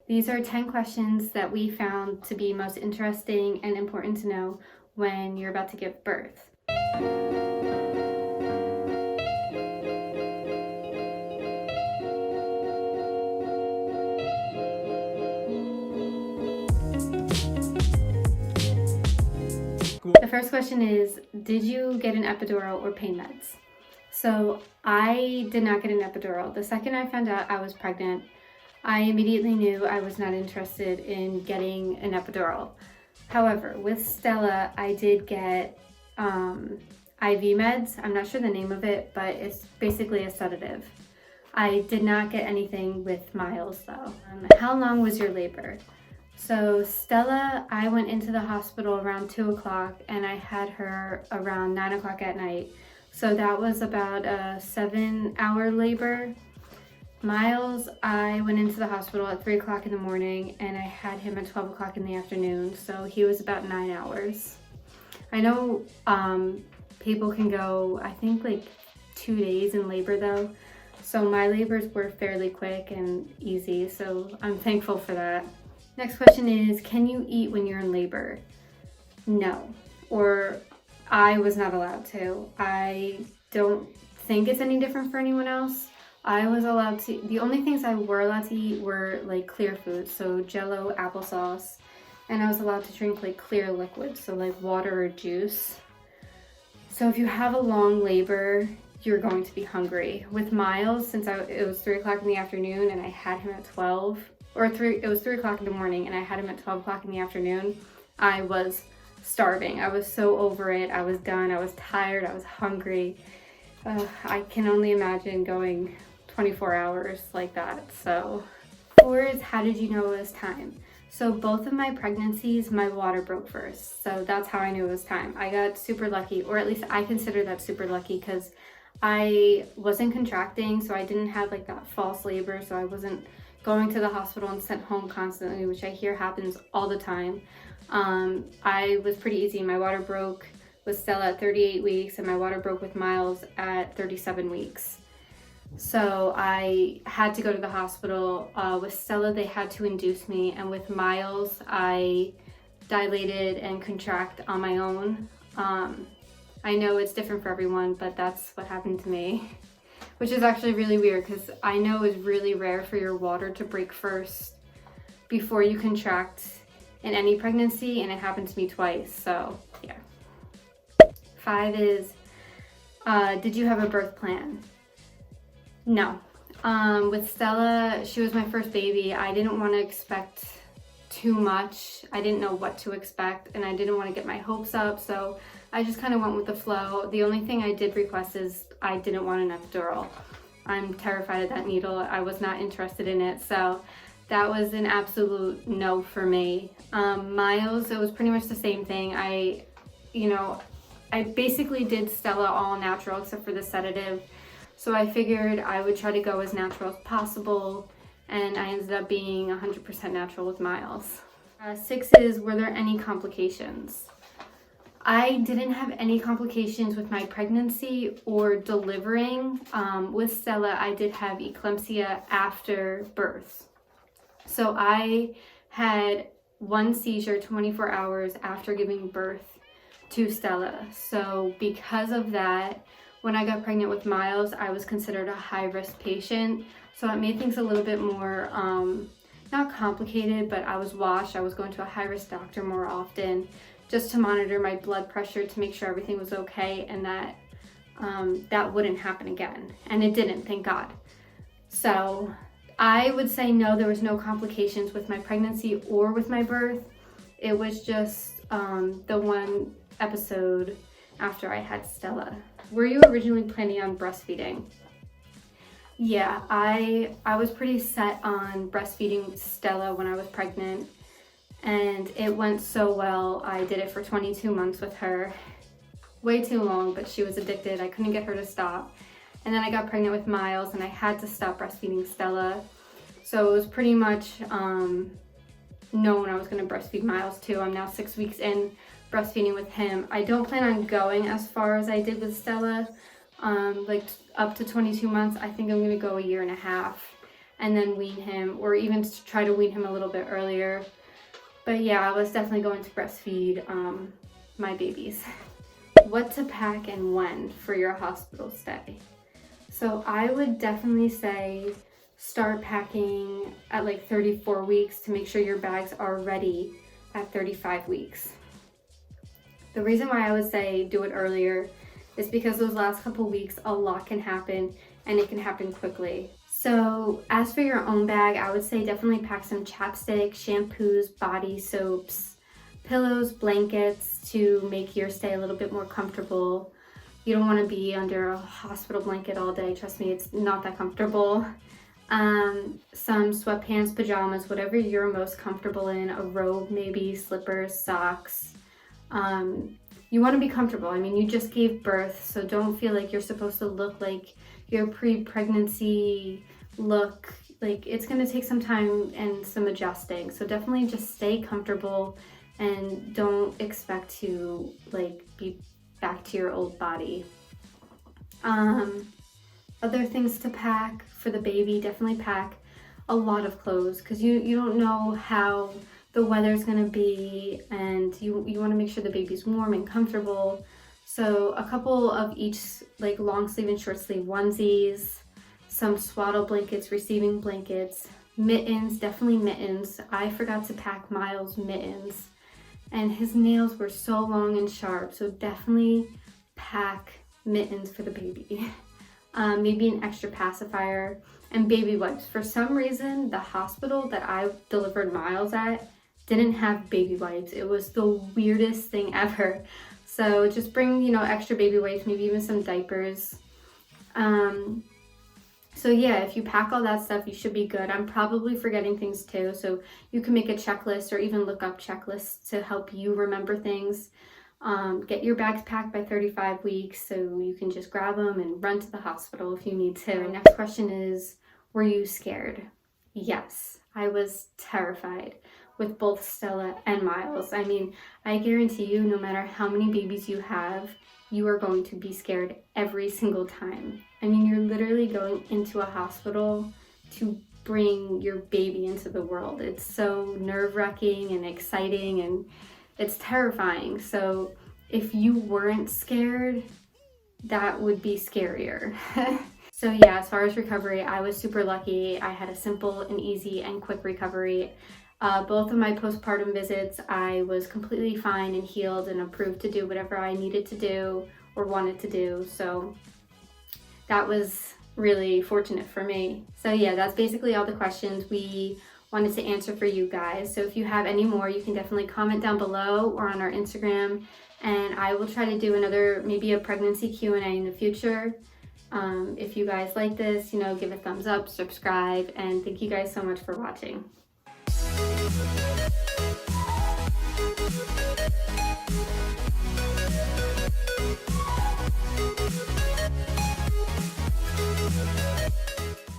These are 10 questions that we found to be most interesting and important to know when you're about to give birth. The first question is, did you get an epidural or pain meds? So I did not get an epidural. The second I found out I was pregnant, I immediately knew I was not interested in getting an epidural. However, with Stella, I did get IV meds. I'm not sure the name of it, but it's basically a sedative. I did not get anything with Miles though. How long was your labor? So Stella, I went into the hospital around 2 o'clock and I had her around 9 o'clock at night. So that was about a 7-hour labor. Miles, I went into the hospital at 3 o'clock in the morning and I had him at 12 o'clock in the afternoon. So he was about 9 hours. I know people can go, I think like 2 days in labor though. So my labors were fairly quick and easy. So I'm thankful for that. Next question is, can you eat when you're in labor? No, or I was not allowed to. I don't think it's any different for anyone else. I was allowed to, the only things I were allowed to eat were like clear foods, so Jello, applesauce, and I was allowed to drink like clear liquids, so like water or juice. So if you have a long labor, you're going to be hungry. With Miles, since it was 3 o'clock in the afternoon and I had him at 12, it was 3 o'clock in the morning and I had him at 12 o'clock in the afternoon, I was starving. I was so over it. I was done. I was tired. I was hungry. I can only imagine going 24 hours like that. So 4 is, how did you know it was time? So both of my pregnancies, my water broke first. So that's how I knew it was time. I got super lucky, or at least I consider that super lucky, because I wasn't contracting, so I didn't have like that false labor, so I wasn't going to the hospital and sent home constantly, which I hear happens all the time. I was pretty easy. My water broke with Stella at 38 weeks and my water broke with Miles at 37 weeks. So I had to go to the hospital. With Stella, they had to induce me, and with Miles, I dilated and contract on my own. I know it's different for everyone, but that's what happened to me, which is actually really weird because I know it's really rare for your water to break first before you contract in any pregnancy, and it happened to me twice, so yeah. 5 is, did you have a birth plan? No. With Stella, she was my first baby. I didn't want to expect too much. I didn't know what to expect, and I didn't want to get my hopes up, so I just kind of went with the flow. The only thing I did request is I didn't want an epidural. I'm terrified of that needle. I was not interested in it, so that was an absolute no for me. Miles, it was pretty much the same thing. I basically did Stella all natural except for the sedative. So I figured I would try to go as natural as possible, and I ended up being 100% natural with Miles. 6 is, were there any complications? I didn't have any complications with my pregnancy or delivering. With Stella, I did have eclampsia after birth. So I had 1 seizure 24 hours after giving birth to Stella. So because of that, when I got pregnant with Miles, I was considered a high-risk patient. So it made things a little bit more, not complicated, but I was watched. I was going to a high-risk doctor more often just to monitor my blood pressure to make sure everything was okay and that that wouldn't happen again. And it didn't, thank God. So I would say no, there was no complications with my pregnancy or with my birth. It was just the 1 episode after I had Stella. Were you originally planning on breastfeeding? Yeah, I was pretty set on breastfeeding Stella when I was pregnant, and it went so well. I did it for 22 months with her. Way too long, but she was addicted. I couldn't get her to stop. And then I got pregnant with Miles and I had to stop breastfeeding Stella. So it was pretty much known I was going to breastfeed Miles too. I'm now 6 weeks in breastfeeding with him. I don't plan on going as far as I did with Stella, like up to 22 months. I think I'm going to go 1.5 years. and then wean him, or even to try to wean him a little bit earlier. But yeah, I was definitely going to breastfeed my babies. What to pack and when for your hospital stay. So I would definitely say start packing at like 34 weeks to make sure your bags are ready at 35 weeks. The reason why I would say do it earlier is because those last couple weeks, a lot can happen, and it can happen quickly. So as for your own bag, I would say definitely pack some chapstick, shampoos, body soaps, pillows, blankets to make your stay a little bit more comfortable. You don't want to be under a hospital blanket all day. Trust me, it's not that comfortable. Some sweatpants, pajamas, whatever you're most comfortable in, a robe maybe, slippers, socks. You want to be comfortable. I mean, you just gave birth, so don't feel like you're supposed to look like your pre-pregnancy look. Like, it's going to take some time and some adjusting. So definitely just stay comfortable and don't expect to like be back to your old body. Other things to pack for the baby, definitely pack a lot of clothes, because you don't know how the weather's going to be, and you want to make sure the baby's warm and comfortable. So a couple of each, like long sleeve and short sleeve onesies, some swaddle blankets, receiving blankets, mittens, definitely mittens. I forgot to pack Miles mittens, and his nails were so long and sharp, so definitely pack mittens for the baby. Maybe an extra pacifier, and baby wipes. For some reason, the hospital that I delivered Miles at didn't have baby wipes. It was the weirdest thing ever. So just bring, extra baby wipes, maybe even some diapers. So yeah, if you pack all that stuff, you should be good. I'm probably forgetting things too, so you can make a checklist or even look up checklists to help you remember things. Get your bags packed by 35 weeks so you can just grab them and run to the hospital if you need to. Our next question is, were you scared? Yes, I was terrified with both Stella and Miles. I mean, I guarantee you, no matter how many babies you have, you are going to be scared every single time. I mean, you're literally going into a hospital to bring your baby into the world. It's so nerve-wracking and exciting, and it's terrifying. So if you weren't scared, that would be scarier. So yeah, as far as recovery, I was super lucky. I had a simple and easy and quick recovery. Both of my postpartum visits, I was completely fine and healed and approved to do whatever I needed to do or wanted to do. So that was really fortunate for me. So yeah, that's basically all the questions we wanted to answer for you guys. So if you have any more, you can definitely comment down below or on our Instagram, and I will try to do another, maybe a pregnancy Q&A in the future. If you guys like this, give a thumbs up, subscribe, and thank you guys so much for watching.